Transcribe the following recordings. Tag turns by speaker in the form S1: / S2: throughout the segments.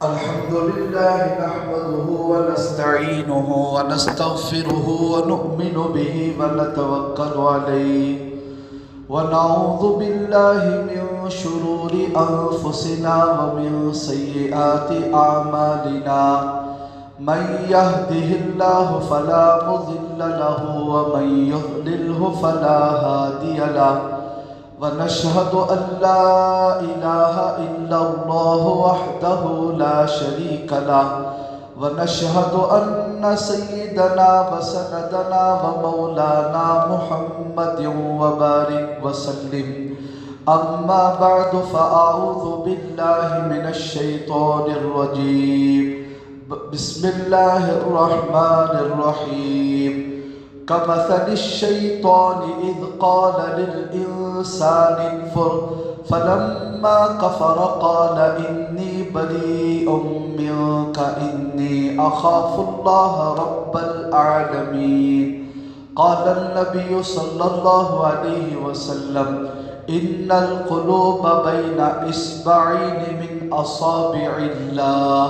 S1: الحمد لله نحمده ونستعينه ونستغفره ونؤمن به ونتوكل عليه ونعوذ بالله من شرور أنفسنا ومن سيئات أعمالنا من يهده الله فلا مضل له ومن يضلله فلا هادي له ونشهد أن لا إله إلا الله وحده لا شريك له ونشهد أن سيدنا وسندنا ومولانا محمد وبارك وسلم أما بعد فأعوذ بالله من الشيطان الرجيم بسم الله الرحمن الرحيم كمثل الشيطان إذ قال للإنسان اكفر فلما كفر قال إني بريء منك إني أخاف الله رب العالمين قال النبي صلى الله عليه وسلم إن القلوب بين إصبعين من أصابع الله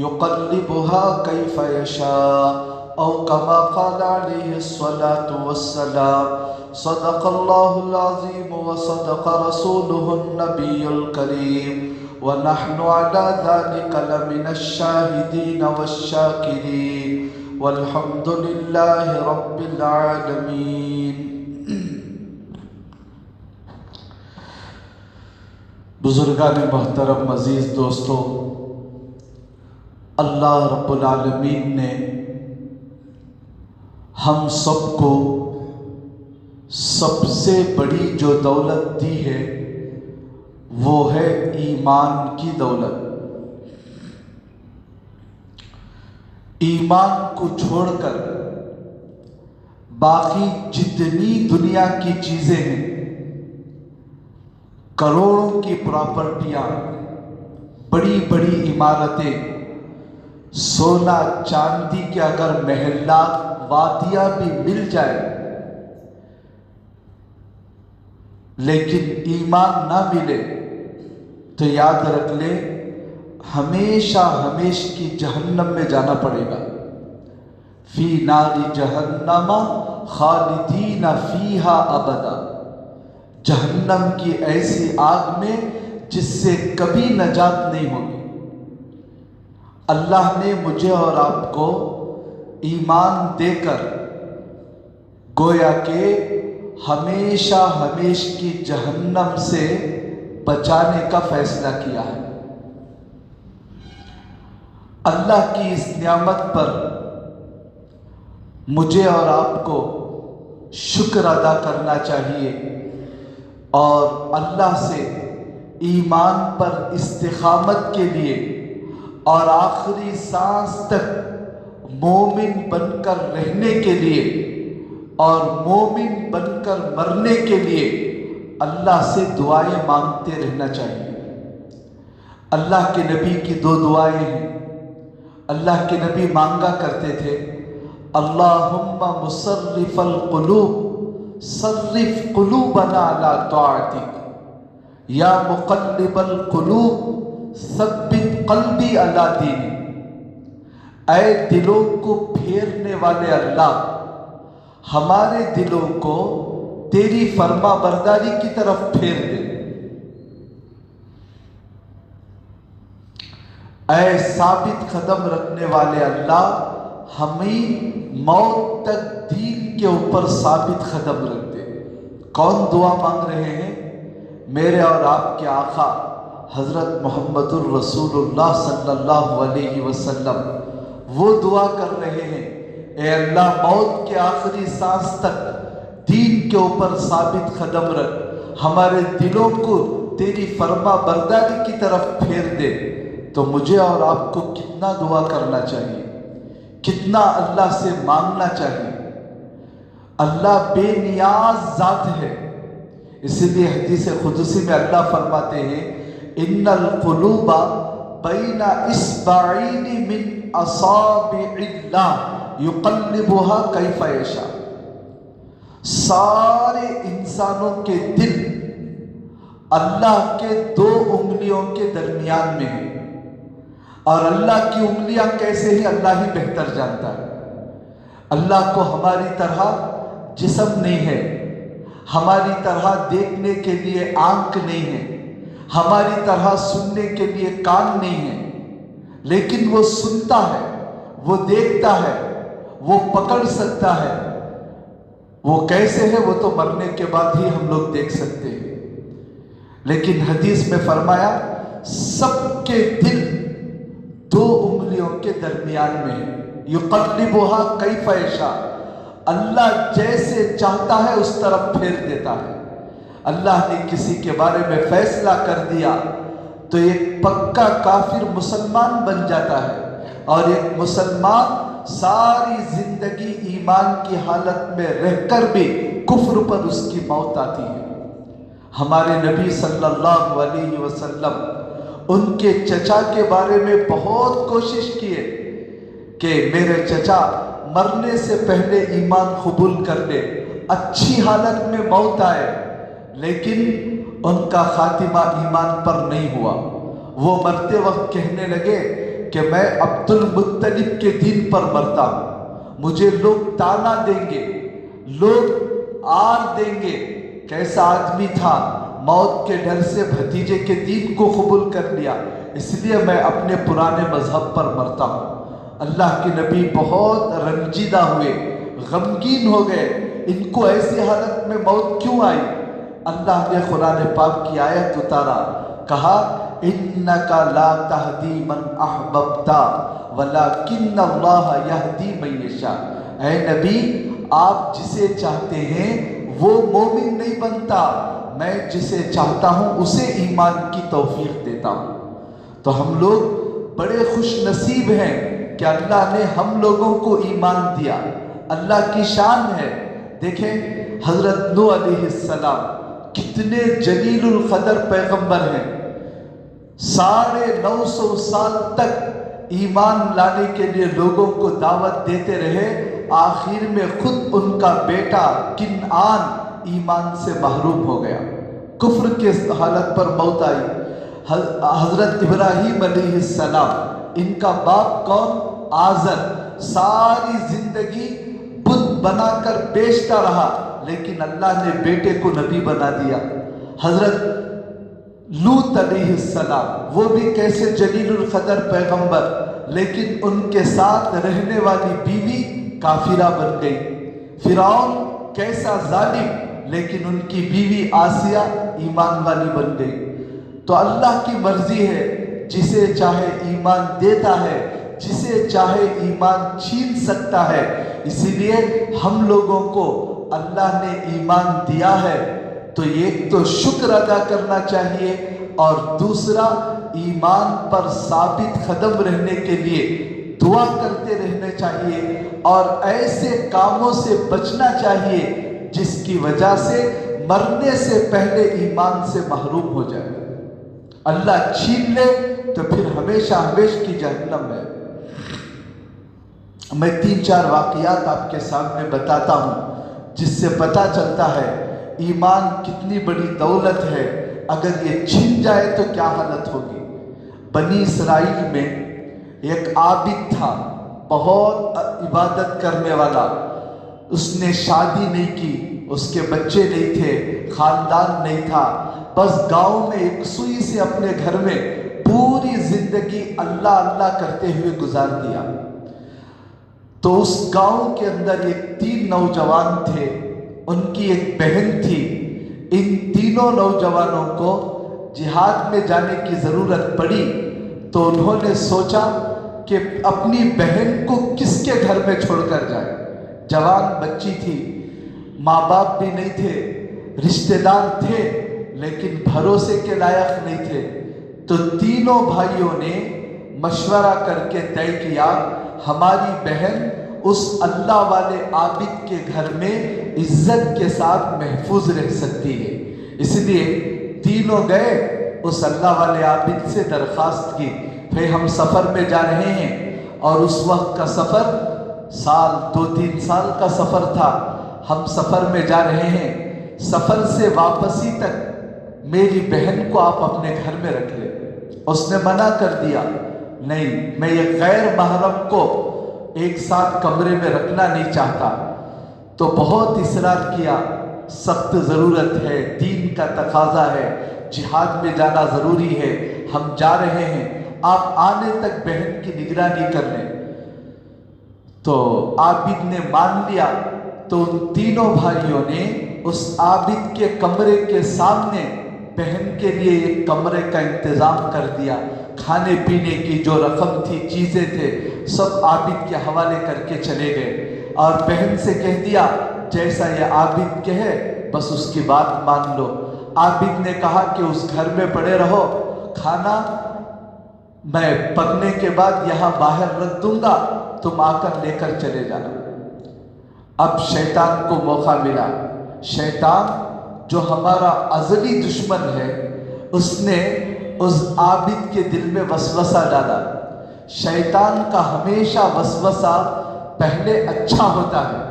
S1: يقلبها كيف يشاء أو كما قال عليه الصلاة والسلام صدق الله العظيم وصدق رسوله النبي الكريم ونحن على ذلك لمن الشاهدين والشاكرين والحمد لله رب العالمين. بزرگان محترم عزیز دوستو، اللہ رب العالمین نے ہم سب کو سب سے بڑی جو دولت دی ہے وہ ہے ایمان کی دولت. ایمان کو چھوڑ کر باقی جتنی دنیا کی چیزیں ہیں، کروڑوں کی پراپرٹیاں، بڑی بڑی عمارتیں، سونا چاندی کے اگر محلات وادیاں بھی مل جائے، لیکن ایمان نہ ملے تو یاد رکھ لے ہمیشہ ہمیش کی جہنم میں جانا پڑے گا. فی نار جہنم خالدین فیہا ابدا، جہنم کی ایسی آگ میں جس سے کبھی نجات نہیں ہوگی. اللہ نے مجھے اور آپ کو ایمان دے کر گویا کہ ہمیشہ ہمیش کی جہنم سے بچانے کا فیصلہ کیا ہے. اللہ کی اس نعمت پر مجھے اور آپ کو شکر ادا کرنا چاہیے اور اللہ سے ایمان پر استقامت کے لیے اور آخری سانس تک مومن بن کر رہنے کے لیے اور مومن بن کر مرنے کے لیے اللہ سے دعائیں مانگتے رہنا چاہیے. اللہ کے نبی کی دو دعائیں ہیں. اللہ کے نبی مانگا کرتے تھے، اللہم مصرف القلوب صرف قلوبنا علی طاعتک، یا مقلب القلوب ثبت قلبی علی دینک. اے دلوں کو پھیرنے والے اللہ، ہمارے دلوں کو تیری فرما برداری کی طرف پھیر دے. اے ثابت قدم رکھنے والے اللہ، ہمیں موت تک دین کے اوپر ثابت قدم رکھ دے. کون دعا مانگ رہے ہیں؟ میرے اور آپ کے آقا حضرت محمد الرسول اللہ صلی اللہ علیہ وسلم وہ دعا کر رہے ہیں، اے اللہ موت کے آخری سانس تک دین کے اوپر ثابت قدم رکھ، ہمارے دلوں کو تیری فرما برداری کی طرف پھیر دے. تو مجھے اور آپ کو کتنا دعا کرنا چاہیے، کتنا اللہ سے مانگنا چاہیے. اللہ بے نیاز ذات ہے، اسی لیے حدیث قدسی میں اللہ فرماتے ہیں، ان القلوب بین اصبعین من اصابع اللہ یقلبها کیف یشاء. سارے انسانوں کے دل اللہ کے 2 انگلیوں کے درمیان میں ہے، اور اللہ کی انگلیاں کیسے ہیں اللہ ہی بہتر جانتا ہے۔ اللہ کو ہماری طرح جسم نہیں ہے، ہماری طرح دیکھنے کے لیے آنکھ نہیں ہے، ہماری طرح سننے کے لیے کان نہیں ہے، لیکن وہ سنتا ہے، وہ دیکھتا ہے، وہ پکڑ سکتا ہے۔ وہ کیسے ہے وہ تو مرنے کے بعد ہی ہم لوگ دیکھ سکتے ہیں، لیکن حدیث میں فرمایا سب کے دل 2 انگلیوں کے درمیان میں ہے۔ یقلبها کیف یشاء، اللہ جیسے چاہتا ہے اس طرف پھیر دیتا ہے۔ اللہ نے کسی کے بارے میں فیصلہ کر دیا تو ایک پکا کافر مسلمان بن جاتا ہے، اور ایک مسلمان ساری زندگی ایمان کی حالت میں رہ کر بھی کفر پر اس کی موت آتی ہے۔ ہمارے نبی صلی اللہ علیہ وسلم ان کے چچا کے بارے میں بہت کوشش کیے کہ میرے چچا مرنے سے پہلے ایمان قبول کر لے، اچھی حالت میں موت آئے، لیکن ان کا خاتمہ ایمان پر نہیں ہوا۔ وہ مرتے وقت کہنے لگے کہ میں عبد المطلب کے دین پر مرتا ہوں، مجھے لوگ تانا دیں گے، لوگ آر دیں گے۔ کیسا آدمی تھا، موت کے ڈر سے بھتیجے کے دین کو قبول کر لیا، اس لیے میں اپنے پرانے مذہب پر مرتا ہوں۔ اللہ کے نبی بہت رنجیدہ ہوئے، غمگین ہو گئے، ان کو ایسی حالت میں موت کیوں آئی؟ اللہ نے قرآن پاک کی آیت اتارا، کہا اِنَّكَ لَا تَهْدِي مَنْ أَحْبَبْتَ وَلَكِنَّ اللَّهَ يَهْدِي مَن يَشَاءُ۔ اے نبی، آپ جسے چاہتے ہیں وہ مومن نہیں بنتا، میں جسے چاہتا ہوں اسے ایمان کی توفیق دیتا ہوں۔ تو ہم لوگ بڑے خوش نصیب ہیں کہ اللہ نے ہم لوگوں کو ایمان دیا، اللہ کی شان ہے۔ دیکھیں حضرت نوح علیہ السلام کتنے جلیل القدر پیغمبر ہیں، 950 سال تک ایمان لانے کے لیے لوگوں کو دعوت دیتے رہے، آخر میں خود ان کا بیٹا کنعان ایمان سے محروم ہو گیا، کفر کے حالت پر موت آئی۔ حضرت ابراہیم علیہ السلام، ان کا باپ کون؟ آزر، ساری زندگی بت بنا کر بیچتا رہا، لیکن اللہ نے بیٹے کو نبی بنا دیا۔ حضرت لوط علیہ السلام، وہ بھی کیسے جلیل القدر پیغمبر، لیکن ان کے ساتھ رہنے والی بیوی کافرہ بن گئی۔ فرعون کیسا ظالم، لیکن ان کی بیوی آسیہ ایمان والی بن گئی۔ تو اللہ کی مرضی ہے، جسے چاہے ایمان دیتا ہے، جسے چاہے ایمان چھین سکتا ہے۔ اسی لیے ہم لوگوں کو اللہ نے ایمان دیا ہے تو ایک تو شکر ادا کرنا چاہیے، اور دوسرا ایمان پر ثابت قدم رہنے کے لیے دعا کرتے رہنا چاہیے، اور ایسے کاموں سے بچنا چاہیے جس کی وجہ سے مرنے سے پہلے ایمان سے محروم ہو جائے۔ اللہ چھین لے تو پھر ہمیشہ ہمیشہ کی جہنم ہے۔ میں 3-4 واقعات آپ کے سامنے بتاتا ہوں جس سے پتہ چلتا ہے ایمان کتنی بڑی دولت ہے، اگر یہ چھن جائے تو کیا حالت ہوگی۔ بنی اسرائیل میں ایک عابد تھا، بہت عبادت کرنے والا، اس نے شادی نہیں کی، اس کے بچے نہیں تھے، خاندان نہیں تھا، بس گاؤں میں ایک سوئی سے اپنے گھر میں پوری زندگی اللہ اللہ کرتے ہوئے گزار دیا۔ تو اس گاؤں کے اندر ایک 3 نوجوان تھے، ان کی ایک بہن تھی۔ ان تینوں نوجوانوں کو جہاد میں جانے کی ضرورت پڑی، تو انہوں نے سوچا کہ اپنی بہن کو کس کے گھر میں چھوڑ کر جائے۔ جوان بچی تھی، ماں باپ بھی نہیں تھے، رشتہ دار تھے لیکن بھروسے کے لائق نہیں تھے۔ تو تینوں بھائیوں نے مشورہ کر کے طے کیا ہماری بہن اس اللہ والے عابد کے گھر میں عزت کے ساتھ محفوظ رہ سکتی ہے۔ اس لیے تینوں گئے، اس اللہ والے عابد سے درخواست کی، بھئی ہم سفر میں جا رہے ہیں، اور اس وقت کا سفر 2-3 سال کا سفر تھا، ہم سفر میں جا رہے ہیں، سفر سے واپسی تک میری بہن کو آپ اپنے گھر میں رکھ لیں۔ اس نے منع کر دیا، نہیں، میں یہ غیر محرم کو ایک ساتھ کمرے میں رکھنا نہیں چاہتا۔ تو بہت اصرار کیا، سخت ضرورت ہے، دین کا تقاضا ہے، جہاد میں جانا ضروری ہے، ہم جا رہے ہیں، آپ آنے تک بہن کی نگرانی کر لیں۔ تو عابد نے مان لیا۔ تو ان تینوں بھائیوں نے اس عابد کے کمرے کے سامنے بہن کے لیے ایک کمرے کا انتظام کر دیا۔ کھانے پینے کی جو رقم تھی، چیزیں تھے، سب عابد کے حوالے کر کے چلے گئے، اور بہن سے کہہ دیا جیسا یہ عابد کہے بس اس کی بات مان لو۔ عابد نے کہا کہ اس گھر میں پڑے رہو، کھانا میں پکنے کے بعد یہاں باہر رکھ دوں گا، تم آ کر لے کر چلے جانا۔ اب شیطان کو موقع ملا۔ شیطان جو ہمارا ازلی دشمن ہے، اس نے اس عابد کے دل میں وسوسہ ڈالا۔ شیطان کا ہمیشہ وسوسہ پہلے اچھا ہوتا ہے،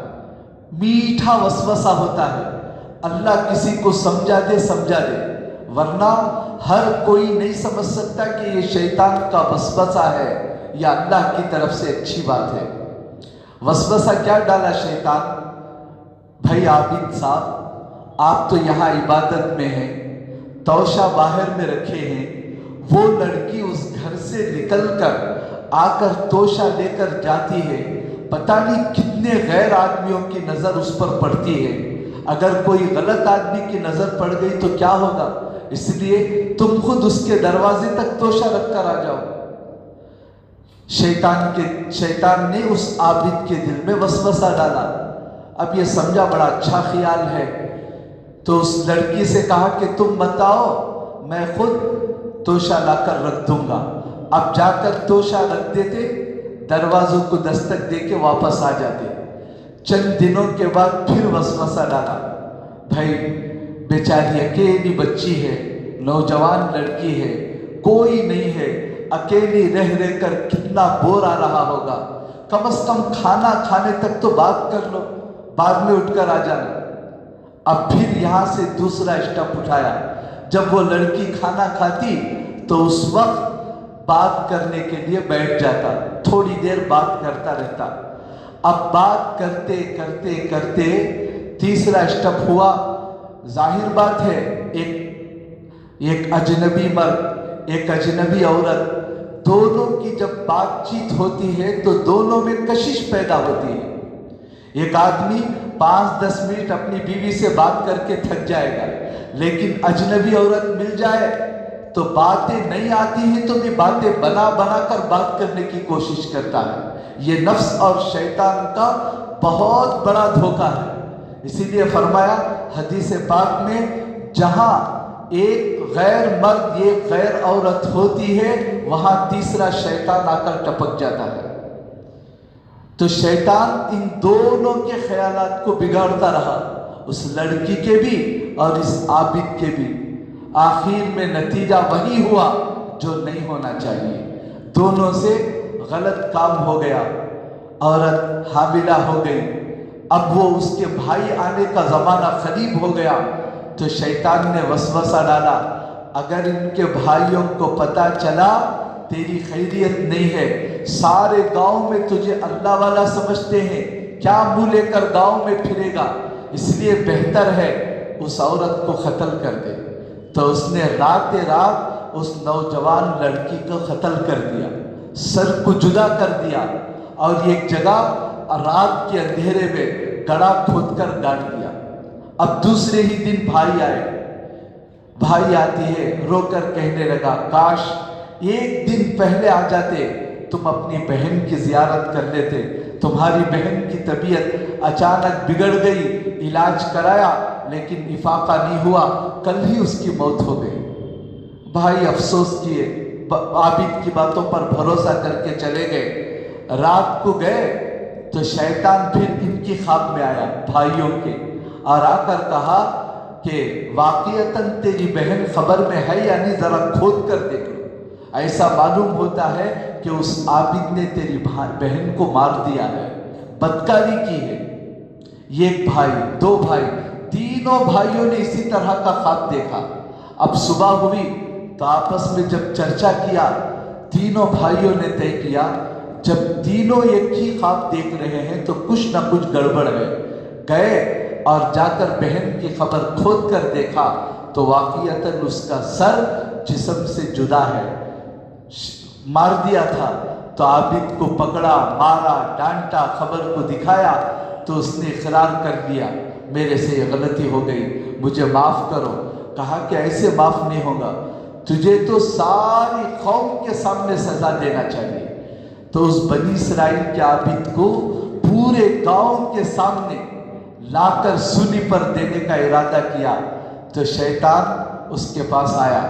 S1: میٹھا وسوسہ ہوتا ہے، اللہ کسی کو سمجھا دے سمجھا دے، ورنہ ہر کوئی نہیں سمجھ سکتا کہ یہ شیطان کا وسوسہ ہے یا اللہ کی طرف سے اچھی بات ہے۔ وسوسہ کیا ڈالا شیطان؟ بھائی عابد صاحب، آپ تو یہاں عبادت میں ہیں، توشہ باہر میں رکھے ہیں، وہ لڑکی اس گھر سے نکل کر آ کر توشہ لے کر جاتی ہے، پتہ نہیں کتنے غیر آدمیوں کی نظر اس پر پڑتی ہے، اگر کوئی غلط آدمی کی نظر پڑ گئی تو کیا ہوگا؟ اس لیے تم خود اس کے دروازے تک توشہ رکھ کر آ جاؤ۔ شیطان نے اس عابد کے دل میں وسوسہ ڈالا۔ اب یہ سمجھا بڑا اچھا خیال ہے، تو اس لڑکی سے کہا کہ تم مت آؤ، میں خود توشہ لا کر رکھ دوں گا۔ اب جا کر توشہ رکھ دیتے، دروازوں کو دستک دے کے واپس آ جاتے۔ چند دنوں کے بعد پھر وسوسہ ڈالا، بھائی بیچاری اکیلی بچی ہے، نوجوان لڑکی ہے، کوئی نہیں ہے، اکیلی رہ رہ کر کتنا بور آ رہا ہوگا، کم از کم کھانا کھانے تک تو بات کر لو، بعد میں اٹھ کر آ جانا۔ اب پھر یہاں سے دوسرا اسٹیپ اٹھایا، جب وہ لڑکی کھانا کھاتی تو اس وقت بات کرنے کے لیے بیٹھ جاتا، تھوڑی دیر بات کرتا رہتا۔ اب بات کرتے کرتے کرتے تیسرا اسٹیپ ہوا، ظاہر بات ہے ایک اجنبی مرد، ایک اجنبی عورت، دونوں کی جب بات چیت ہوتی ہے تو دونوں میں کشش پیدا ہوتی ہے۔ ایک آدمی 5-10 منٹ اپنی بیوی سے بات کر کے تھک جائے گا، لیکن اجنبی عورت مل جائے تو باتیں نہیں آتی ہیں تو بھی باتیں بنا بنا کر بات کرنے کی کوشش کرتا ہے۔ یہ نفس اور شیطان کا بہت بڑا دھوکہ ہے۔ اسی لیے فرمایا حدیث پاک میں، جہاں ایک غیر مرد ایک غیر عورت ہوتی ہے وہاں تیسرا شیطان آ کر ٹپک جاتا ہے۔ تو شیطان ان دونوں کے خیالات کو بگاڑتا رہا، اس لڑکی کے بھی اور اس عابد کے بھی۔ آخر میں نتیجہ وہی ہوا جو نہیں ہونا چاہیے، دونوں سے غلط کام ہو گیا، عورت حاملہ ہو گئی۔ اب وہ اس کے بھائی آنے کا زمانہ قریب ہو گیا تو شیطان نے وسوسہ ڈالا، اگر ان کے بھائیوں کو پتہ چلا تیری خیریت نہیں ہے، سارے گاؤں میں تجھے اللہ والا سمجھتے ہیں، کیا منہ لے کر گاؤں میں پھرے گا، اس لیے بہتر ہے اس عورت کو قتل کر دے۔ تو اس نے رات رات اس نوجوان لڑکی کو قتل کر دیا، سر کو جدا کر دیا، اور ایک جگہ رات کے اندھیرے میں گڑھا کھود کر گاڑ دیا۔ اب دوسرے ہی دن بھائی آئے، بھائی آتی ہے رو کر کہنے لگا، کاش ایک دن پہلے آ جاتے، تم اپنی بہن کی زیارت کر لیتے، تمہاری بہن کی طبیعت اچانک بگڑ گئی، علاج کرایا لیکن افاقہ نہیں ہوا، کل ہی اس کی موت ہو گئی۔ بھائی افسوس کیے، عابد کی باتوں پر بھروسہ کر کے چلے گئے۔ رات کو گئے تو شیطان پھر ان کی خواب میں آیا، بھائیوں کے، اور آ کر کہا کہ واقعتاً تیری بہن خبر میں ہے یا نہیں، ذرا کھود کر دیکھ لو۔ ایسا معلوم ہوتا ہے کہ اس عابد نے تیری بہن کو مار دیا ہے، بدکاری کی ہے۔ یہ ایک بھائی، دو بھائی، تینوں بھائیوں نے اسی طرح کا خواب دیکھا۔ اب صبح ہوئی تو آپس میں جب چرچا کیا، تینوں بھائیوں نے طے کیا جب تینوں ایک ہی خواب دیکھ رہے ہیں تو کچھ نہ کچھ گڑبڑ ہے۔ گئے اور جا کر بہن کی خبر کھود کر دیکھا تو واقعتاً اس کا سر جسم سے جدا ہے، مار دیا تھا۔ تو عابد کو پکڑا، مارا، ڈانٹا، خبر کو دکھایا تو اس نے اقرار کر لیا میرے سے یہ غلطی ہو گئی، مجھے معاف کرو۔ کہا کہ ایسے معاف نہیں ہوگا، تجھے تو ساری قوم کے سامنے سزا دینا چاہیے۔ تو اس بنی اسرائیل کے عابد کو پورے گاؤں کے سامنے لا کر سولی پر دینے کا ارادہ کیا۔ تو شیطان اس کے پاس آیا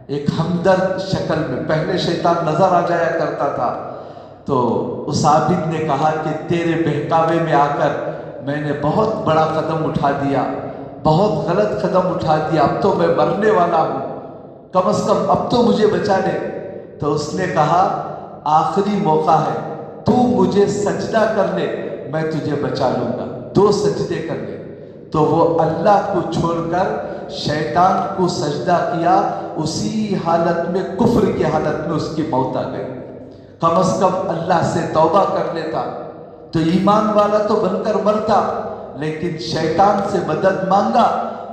S1: ایک ہمدرد شکل میں، پہلے شیطان نظر آ جایا کرتا تھا۔ تو اس عابد نے کہا کہ تیرے بہکاوے میں آ کر میں نے بہت بڑا قدم اٹھا دیا، بہت غلط قدم اٹھا دیا، اب تو میں مرنے والا ہوں، کم از کم اب تو مجھے بچا لے۔ تو اس نے کہا آخری موقع ہے، تو مجھے سجدہ کر لے، میں تجھے بچا لوں گا، 2 سجدے کر لے۔ تو وہ اللہ کو چھوڑ کر شیطان کو سجدہ کیا، اسی حالت میں، کفر کی حالت میں اس کی موت آ گئی۔ کم از کم اللہ سے توبہ کر لیتا تو ایمان والا تو بن کر مرتا، لیکن شیطان سے مدد مانگا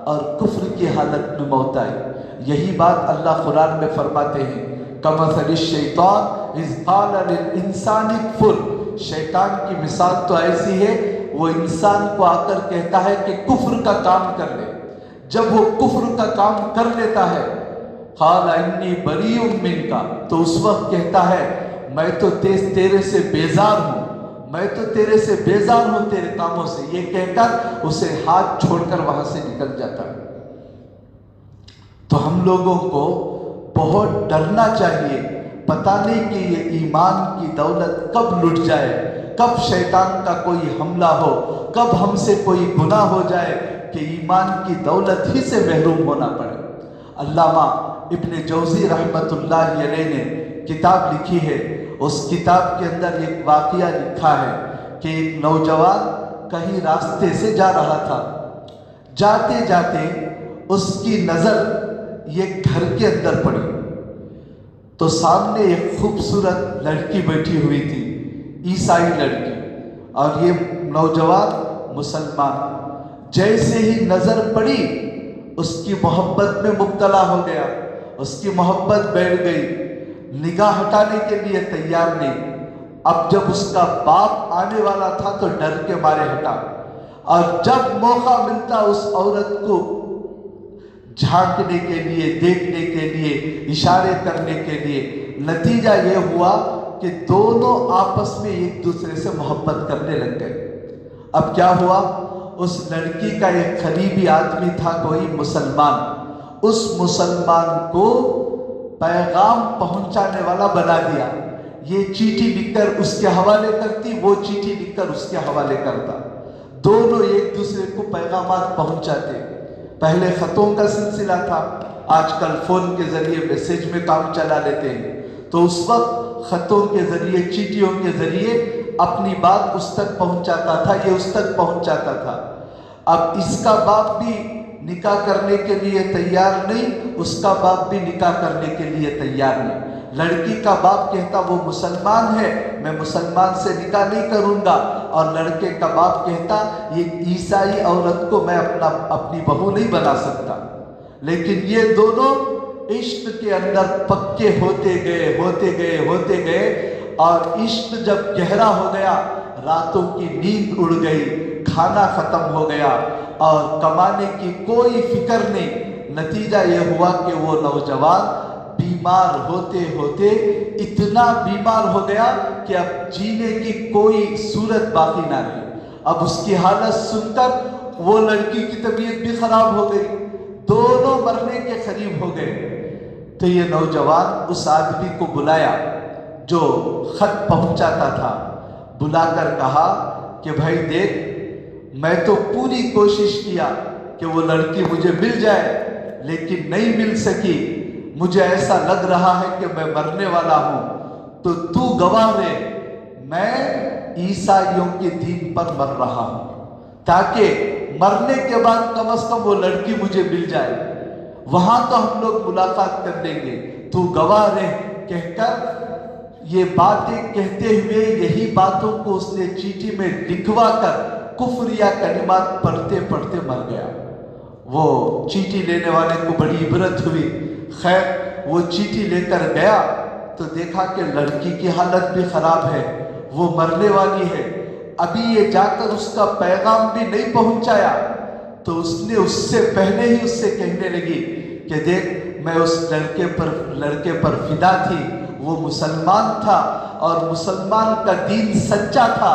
S1: اور کفر کی حالت میں موت آئی۔ یہی بات اللہ قرآن میں فرماتے ہیں کمثل الشیطان اذ قال للانسان اکفر۔ شیطان کی مثال تو ایسی ہے، وہ انسان کو آ کر کہتا ہے کہ کفر کا کام کر لے۔ جب وہ کفر کا کام کر لیتا ہے قال انی بریء منک، تو اس وقت کہتا ہے میں تو تیرے سے بیزار ہوں، میں تو تیرے سے بیزار ہوں، تیرے کاموں سے، یہ کہہ کر اسے ہاتھ چھوڑ کر وہاں سے نکل جاتا ہے۔ تو ہم لوگوں کو بہت ڈرنا چاہیے، پتہ نہیں کہ یہ ایمان کی دولت کب لٹ جائے، کب شیطان کا کوئی حملہ ہو، کب ہم سے کوئی گناہ ہو جائے کہ ایمان کی دولت ہی سے محروم ہونا پڑے۔ علامہ ابن جوزی رحمۃ اللہ علیہ نے کتاب لکھی ہے، اس کتاب کے اندر ایک واقعہ لکھا ہے کہ ایک نوجوان کہیں راستے سے جا رہا تھا، جاتے جاتے اس کی نظر یہ گھر کے اندر پڑی تو سامنے ایک خوبصورت لڑکی بیٹھی ہوئی تھی، عیسائی لڑکی، اور یہ نوجوان مسلمان۔ جیسے ہی نظر پڑی اس کی محبت میں مبتلا ہو گیا، اس کی محبت بیٹھ گئی، نگاہ ہٹانے کے لیے تیار نہیں۔ اب جب اس کا باپ آنے والا تھا تو ڈر کے مارے ہٹا، اور جب موقع ملتا اس عورت کو جھانکنے کے لیے، دیکھنے کے لیے، اشارے کرنے کے لیے، نتیجہ یہ ہوا کہ دونوں آپس میں ایک دوسرے سے محبت کرنے لگ گئے۔ اب کیا ہوا، اس لڑکی کا ایک قریبی آدمی تھا کوئی مسلمان، اس مسلمان کو پیغام پہنچانے والا بنا دیا، یہ چیٹھی لکھ کر اس کے حوالے کرتی، وہ چیٹھی لکھ کر اس کے حوالے کرتا، دونوں ایک دوسرے کو پیغامات پہنچاتے۔ پہلے خطوں کا سلسلہ تھا، آج کل فون کے ذریعے میسیج میں کام چلا لیتے ہیں، تو اس وقت خطوں کے ذریعے، چیٹھیوں کے ذریعے اپنی بات اس تک پہنچاتا تھا، یہ اس تک پہنچاتا تھا۔ اب اس کا باپ بھی نکاح کرنے کے لیے تیار نہیں، اس کا باپ بھی نکاح کرنے کے لیے تیار نہیں۔ لڑکی کا باپ کہتا وہ مسلمان ہے، میں مسلمان سے نکاح نہیں کروں گا، اور لڑکے کا باپ کہتا یہ عیسائی عورت کو میں اپنی بہو نہیں بنا سکتا۔ لیکن یہ دونوں عشق کے اندر پکے ہوتے گئے، اور عشق جب گہرا ہو گیا، راتوں کی نیند اڑ گئی، کھانا ختم ہو گیا، اور کمانے کی کوئی فکر نہیں۔ نتیجہ یہ ہوا کہ وہ نوجوان بیمار ہوتے ہوتے اتنا بیمار ہو گیا کہ اب جینے کی کوئی صورت باقی نہ رہی۔ اب اس کی حالت سن کر وہ لڑکی کی طبیعت بھی خراب ہو گئی، دونوں مرنے کے قریب ہو گئے۔ تو یہ نوجوان اس آدمی کو بلایا جو خط پہنچاتا تھا، بلا کر کہا کہ بھائی دیکھ، میں تو پوری کوشش کیا کہ وہ لڑکی مجھے مل جائے، لیکن نہیں مل سکی، مجھے ایسا لگ رہا ہے کہ میں مرنے والا ہوں، تو گواہ رہے، میں عیسائیوں کے دین پر مر رہا ہوں، تاکہ مرنے کے بعد کم از کم وہ لڑکی مجھے مل جائے۔ وہاں تو ہم لوگ ملاقات کر لیں گے، تو گواہ رہ، کہہ کر یہ باتیں کہتے ہوئے یہی باتوں کو اس نے چیٹھی میں لکھوا کر کفر یا کلمات پڑھتے پڑھتے مر گیا۔ وہ چیٹھی لینے والے کو بڑی عبرت ہوئی، خیر وہ چیٹھی لے کر گیا تو دیکھا کہ لڑکی کی حالت بھی خراب ہے، وہ مرنے والی ہے، ابھی یہ جا کر اس کا پیغام بھی نہیں پہنچایا، تو اس نے اس سے پہلے ہی اس سے کہنے لگی کہ دیکھ میں اس لڑکے پر فدا تھی، وہ مسلمان تھا اور مسلمان کا دین سچا تھا،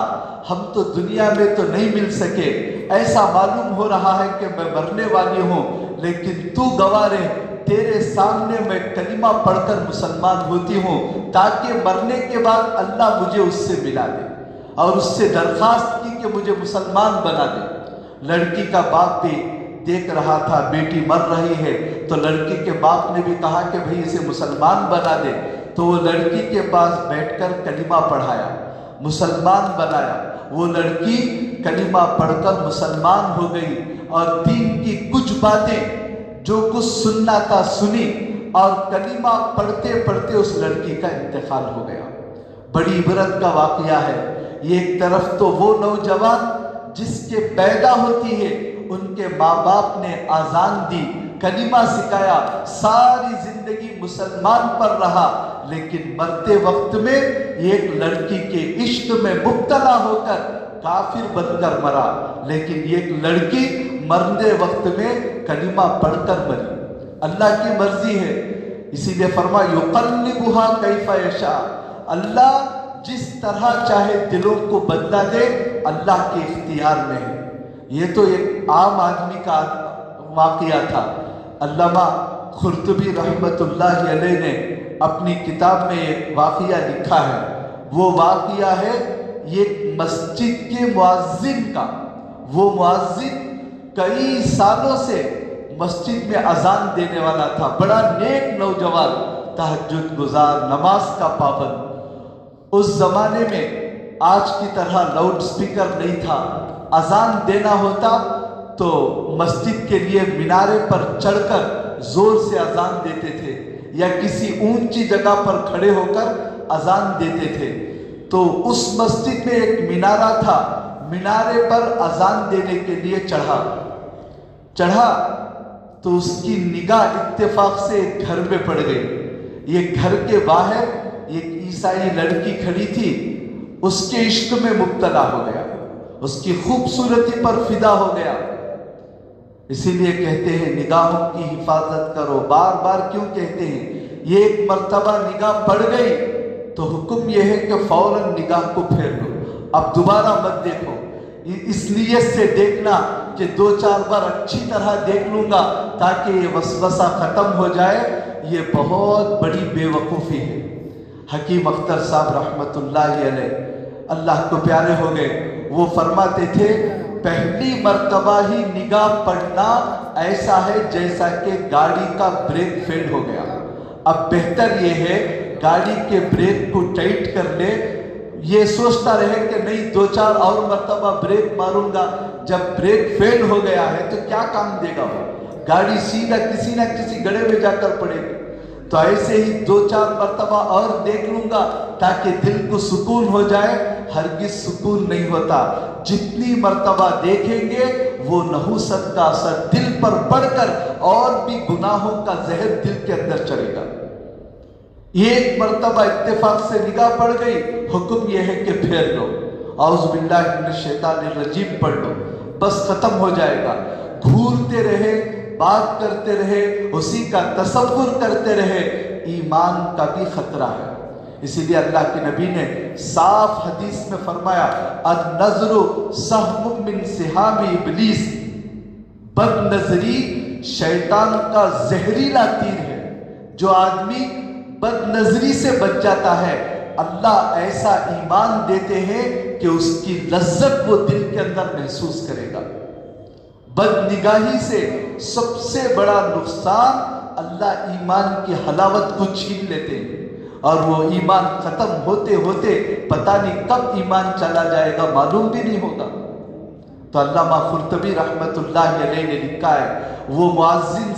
S1: ہم تو دنیا میں تو نہیں مل سکے، ایسا معلوم ہو رہا ہے کہ میں مرنے والی ہوں، لیکن تو گواہ رہ، تیرے سامنے میں کلمہ پڑھ کر مسلمان ہوتی ہوں تاکہ مرنے کے بعد اللہ مجھے اس سے ملا دے، اور اس سے درخواست کی کہ مجھے مسلمان بنا دے۔ لڑکی کا باپ بھی دیکھ رہا تھا بیٹی مر رہی ہے، تو لڑکی کے باپ نے بھی کہا کہ بھئی اسے مسلمان بنا دے، تو وہ لڑکی کے پاس بیٹھ کر کلمہ پڑھایا، مسلمان بنایا، وہ لڑکی کلمہ پڑھ کر مسلمان ہو گئی، اور دین کی کچھ باتیں جو کچھ سننا تھا سنی، اور کلمہ پڑھتے پڑھتے اس لڑکی کا انتقال ہو گیا۔ بڑی عبرت کا واقعہ ہے یہ۔ ایک طرف تو وہ نوجوان جس کے پیدا ہوتی ہے ان کے ماں باپ نے آذان دی، کلمہ سکھایا، ساری زندگی مسلمان پر رہا، لیکن مرتے وقت میں ایک لڑکی کے عشق میں مبتلا ہو کر کافر بن کر مرا، لیکن ایک لڑکی مرنے وقت میں کلمہ پڑھ کر مری۔ اللہ کی مرضی ہے، اسی لیے فرمایا یقلبها کیف یشاء، اللہ جس طرح چاہے دلوں کو بدلا دے، اللہ کے اختیار میں ہے۔ یہ تو ایک عام آدمی کا واقعہ تھا۔ علامہ قرطبی رحمت اللہ علیہ نے اپنی کتاب میں ایک واقعہ لکھا ہے، وہ واقعہ ہے ایک مسجد کے مؤذن کا۔ وہ مؤذن کئی سالوں سے مسجد میں اذان دینے والا تھا، بڑا نیک نوجوان، تہجد گزار، نماز کا پابند۔ اس زمانے میں آج کی طرح لاؤڈ سپیکر نہیں تھا، اذان دینا ہوتا تو مسجد کے لیے مینارے پر چڑھ کر زور سے اذان دیتے تھے، یا کسی اونچی جگہ پر کھڑے ہو کر اذان دیتے تھے۔ تو اس مسجد میں ایک مینارہ تھا، مینارے پر اذان دینے کے لیے چڑھا تو اس کی نگاہ اتفاق سے ایک گھر میں پڑ گئی۔ یہ گھر کے باہر ایک عیسائی لڑکی کھڑی تھی، اس کے عشق میں مبتلا ہو گیا، اس کی خوبصورتی پر فدا ہو گیا۔ اسی لیے کہتے ہیں نگاہوں کی حفاظت کرو، بار بار کیوں کہتے ہیں؟ یہ ایک مرتبہ نگاہ پڑ گئی تو حکم یہ ہے کہ فوراً نگاہ کو پھیر لو، اب دوبارہ مت دیکھو۔ اس نیت سے دیکھنا کہ 2-4 بار اچھی طرح دیکھ لوں گا تاکہ یہ وسوسہ ختم ہو جائے، یہ بہت بڑی بے وقوفی ہے۔ حکیم اختر صاحب رحمت اللہ علیہ اللہ کو پیارے ہو گئے، وہ فرماتے تھے پہلی مرتبہ ہی نگاہ پڑنا ایسا ہے جیسا کہ گاڑی کا بریک فیل ہو گیا۔ اب بہتر یہ ہے گاڑی کے بریک کو ٹائٹ کر لے، یہ سوچتا رہے کہ نہیں 2-4 اور مرتبہ بریک ماروں گا، جب بریک فیل ہو گیا ہے تو کیا کام دے گا وہ؟ گاڑی سیدھا کسی نہ کسی گڑھے میں جا کر پڑے گی۔ تو ایسے ہی 2-4 مرتبہ اور دیکھ لوں گا تاکہ دل کو سکون ہو جائے، ہرگز سکون نہیں ہوتا۔ جتنی مرتبہ دیکھیں گے وہ نحوست کا اثر دل پر پڑ کر اور بھی گناہوں کا زہر دل کے اندر چڑھے گا۔ ایک مرتبہ اتفاق سے نگاہ پڑ گئی، حکم یہ ہے کہ پھیر لو، اعوذ باللہ من الشیطان الرجیم پڑھ لو، بس ختم ہو جائے گا۔ گھورتے رہے، بات کرتے رہے، اسی کا تصور کرتے رہے، ایمان کا بھی خطرہ ہے۔ اسی لیے اللہ کے نبی نے صاف حدیث میں فرمایا النظر سہم من سہام ابلیس، بد نظری شیطان کا زہریلا تیر ہے۔ جو آدمی بد نظری سے بچ جاتا ہے اللہ ایسا ایمان دیتے ہیں کہ اس کی لذت وہ دل کے اندر محسوس کرے گا۔ بد نگاہی سے سب سے بڑا نقصان اللہ ایمان کی حلاوت کو چھین لیتے ہیں، اور وہ ایمان ختم ہوتے ہوتے پتہ نہیں کب ایمان چلا جائے گا، معلوم بھی نہیں ہوگا۔ تو علامہ قرطبی رحمت اللہ علیہ نے لکھا ہے وہ مؤذن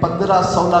S1: 15-16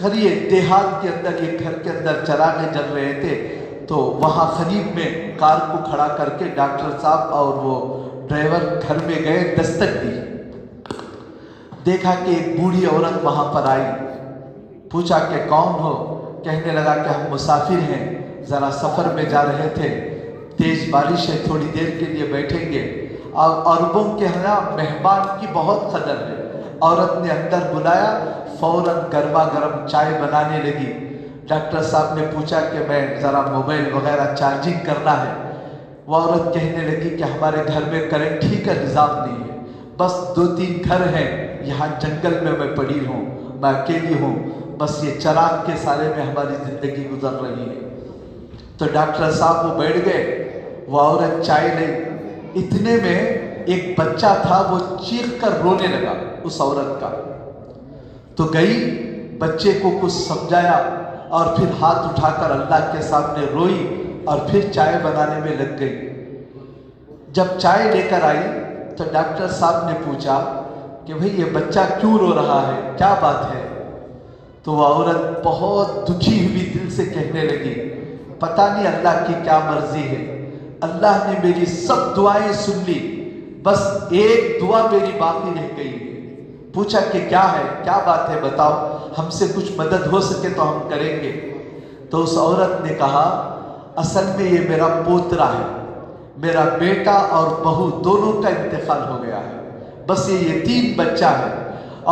S1: قریب دیہات کے اندر ایک گھر کے اندر چراغیں جل رہے تھے، تو وہاں قریب میں کار کو کھڑا کر کے ڈاکٹر صاحب اور وہ ڈرائیور گھر میں گئے، دستک دی، دیکھا کہ ایک بوڑھی عورت وہاں پر آئی، پوچھا کہ کون ہو؟ کہنے لگا کہ ہم مسافر ہیں، ذرا سفر میں جا رہے تھے، تیز بارش ہے، تھوڑی دیر کے لیے بیٹھیں گے۔ اور عربوں کے ہاں مہمان کی بہت قدر ہے۔ عورت نے اندر بلایا، فوراً گرما گرم چائے بنانے لگی۔ ڈاکٹر صاحب نے پوچھا کہ میں ذرا موبائل وغیرہ چارجنگ کرنا ہے۔ وہ عورت کہنے لگی کہ ہمارے گھر میں کرنٹ ہی کا نظام نہیں ہے، بس 2-3 گھر ہیں، یہاں جنگل میں میں پڑی ہوں، میں اکیلی ہوں، بس یہ چراغ کے سارے میں ہماری زندگی گزر رہی ہے۔ تو ڈاکٹر صاحب وہ بیٹھ گئے، وہ عورت چائے لئی، اتنے میں ایک بچہ تھا، وہ چیخ کر رونے لگا اس عورت کا، تو گئی بچے کو کچھ سمجھایا اور پھر ہاتھ اٹھا کر اللہ کے سامنے روئی اور پھر چائے بنانے میں لگ گئی۔ جب چائے لے کر آئی تو ڈاکٹر صاحب نے پوچھا کہ بھئی یہ بچہ کیوں رو رہا ہے، کیا بات ہے؟ تو وہ عورت بہت دکھی ہوئی دل سے کہنے لگی، پتہ نہیں اللہ کی کیا مرضی ہے، اللہ نے میری سب دعائیں سن لی، بس ایک دعا میری باقی رہ گئی ہے۔ پوچھا کہ کیا ہے، کیا بات ہے، بتاؤ، ہم سے کچھ مدد ہو سکے تو ہم کریں گے۔ تو اس عورت نے کہا، اصل میں یہ میرا پوترا ہے، میرا بیٹا اور بہو دونوں کا انتقال ہو گیا ہے، بس یہ یتیم بچہ ہے،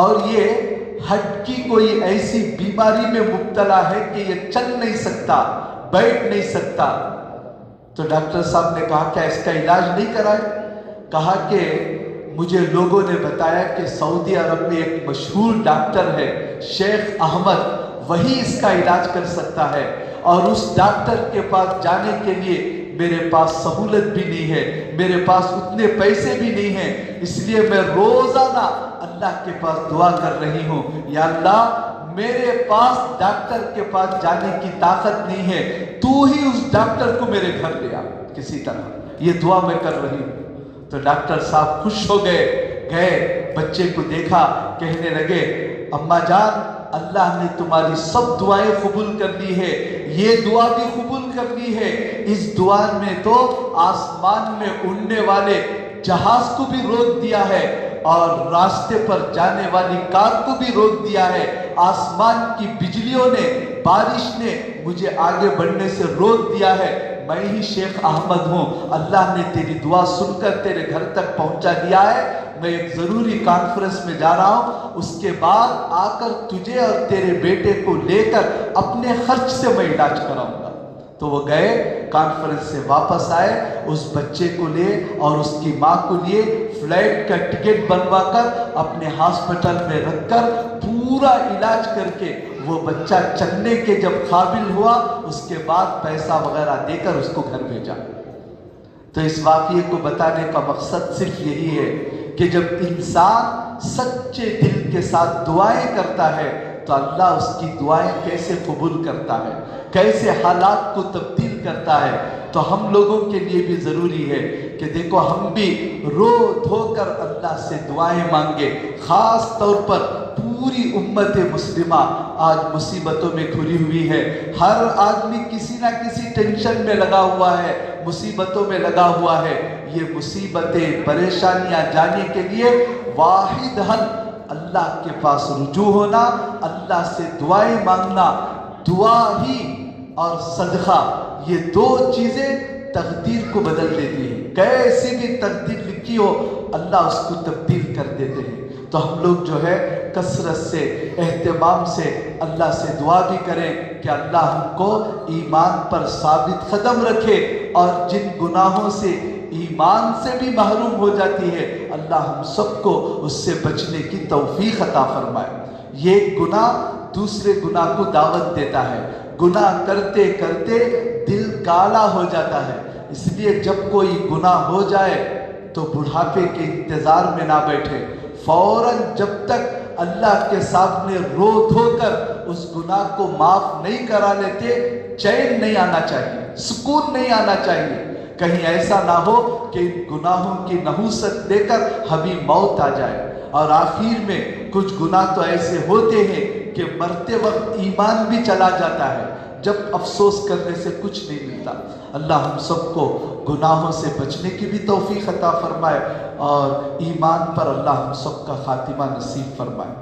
S1: اور یہ ہڈ کی کوئی ایسی بیماری میں مبتلا ہے کہ یہ چل نہیں سکتا، بیٹھ نہیں سکتا۔ تو ڈاکٹر صاحب نے کہا کہ اس کا علاج نہیں کرائے؟ کہا کہ مجھے لوگوں نے بتایا کہ سعودی عرب میں ایک مشہور ڈاکٹر ہے شیخ احمد، وہی اس کا علاج کر سکتا ہے، اور اس ڈاکٹر کے پاس جانے کے لیے میرے پاس سہولت بھی نہیں ہے، میرے پاس اتنے پیسے بھی نہیں ہیں، اس لیے میں روزانہ اللہ کے پاس دعا کر رہی ہوں، یا اللہ میرے پاس ڈاکٹر کے پاس جانے کی طاقت نہیں ہے، تو ہی اس ڈاکٹر کو میرے گھر لے آ کسی طرح، یہ دعا میں کر رہی ہوں۔ تو ڈاکٹر صاحب خوش ہو گئے، بچے کو دیکھا، کہنے لگے، اماں جان اللہ نے تمہاری سب دعائیں قبول کر لی ہے، یہ دعا بھی قبول کر لی ہے، اس دعا میں تو آسمان میں اڑنے والے جہاز کو بھی روک دیا ہے، اور راستے پر جانے والی کار کو بھی روک دیا ہے، آسمان کی بجلیوں نے، بارش نے مجھے آگے بڑھنے سے روک دیا ہے، میں ہی شیخ احمد ہوں، اللہ نے تیری دعا سن کر تیرے گھر تک پہنچا دیا ہے، میں ایک ضروری کانفرنس میں جا رہا ہوں، اس کے بعد آ کر تجھے اور تیرے بیٹے کو لے کر اپنے خرچ سے میں علاج کراؤں گا۔ تو وہ گئے، کانفرنس سے واپس آئے، اس بچے کو لے اور اس کی ماں کو لیے فلائٹ کا ٹکٹ بنوا کر اپنے ہاسپٹل میں رکھ کر پورا علاج کر کے وہ بچہ چلنے کے جب قابل ہوا، اس کے بعد پیسہ وغیرہ دے کر اس کو گھر بھیجا۔ تو اس واقعے کو بتانے کا مقصد صرف یہی ہے کہ جب انسان سچے دل کے ساتھ دعائیں کرتا ہے تو اللہ اس کی دعائیں کیسے قبول کرتا ہے، کیسے حالات کو تبدیل کرتا ہے۔ تو ہم لوگوں کے لیے بھی ضروری ہے کہ دیکھو ہم بھی رو دھو کر اللہ سے دعائیں مانگے، خاص طور پر پوری امت مسلمہ آج مصیبتوں میں گھری ہوئی ہے، ہر آدمی کسی نہ کسی ٹینشن میں لگا ہوا ہے، مصیبتوں میں لگا ہوا ہے۔ یہ مصیبتیں، پریشانیاں جانے کے لیے واحد حل اللہ کے پاس رجوع ہونا، اللہ سے دعائیں مانگنا۔ دعا ہی اور صدقہ، یہ دو چیزیں تقدیر کو بدل دیتی ہیں، کیسی بھی تقدیر لکھی ہو اللہ اس کو تبدیل کر دیتے ہیں۔ تو ہم لوگ جو ہے کثرت سے، اہتمام سے اللہ سے دعا بھی کریں کہ اللہ ہم کو ایمان پر ثابت قدم رکھے، اور جن گناہوں سے ایمان سے بھی محروم ہو جاتی ہے اللہ ہم سب کو اس سے بچنے کی توفیق عطا فرمائے۔ یہ گناہ دوسرے گناہ کو دعوت دیتا ہے، گناہ کرتے کرتے دل کالا ہو جاتا ہے، اس لیے جب کوئی گناہ ہو جائے تو بڑھاپے کے انتظار میں نہ بیٹھے، فوراً جب تک اللہ کے سامنے رو دھو کر اس گناہ کو معاف نہیں کرا لیتے، چین نہیں آنا چاہیے، سکون نہیں آنا چاہیے، کہیں ایسا نہ ہو کہ ان گناہوں کی نحوست دے کر ہمیں موت آ جائے۔ اور آخر میں کچھ گناہ تو ایسے ہوتے ہیں کہ مرتے وقت ایمان بھی چلا جاتا ہے، جب افسوس کرنے سے کچھ نہیں ملتا۔ اللہ ہم سب کو گناہوں سے بچنے کی بھی توفیق عطا فرمائے، اور ایمان پر اللہ ہم سب کا خاتمہ نصیب فرمائے۔